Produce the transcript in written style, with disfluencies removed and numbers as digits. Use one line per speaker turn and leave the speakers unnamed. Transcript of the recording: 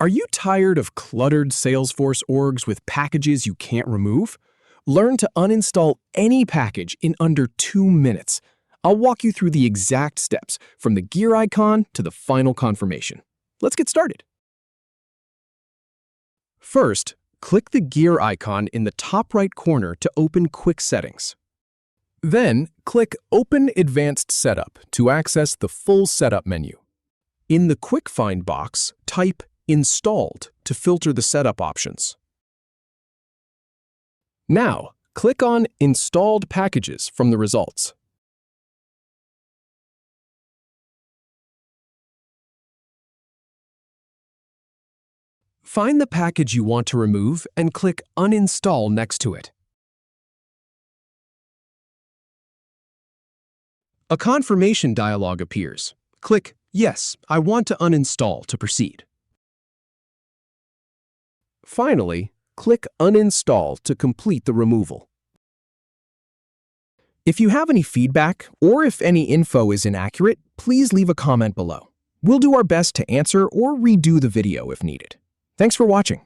Are you tired of cluttered Salesforce orgs with packages you can't remove? Learn to uninstall any package in under 2 minutes. I'll walk you through the exact steps, from the gear icon to the final confirmation. Let's get started. First, click the gear icon in the top right corner to open Quick Settings. Then, click Open Advanced Setup to access the full setup menu. In the Quick Find box, type Installed to filter the setup options. Now, click on Installed Packages from the results. Find the package you want to remove and click Uninstall next to it. A confirmation dialog appears. Click Yes, I want to uninstall to proceed. Finally, click Uninstall to complete the removal. If you have any feedback or if any info is inaccurate, please leave a comment below. We'll do our best to answer or redo the video if needed. Thanks for watching.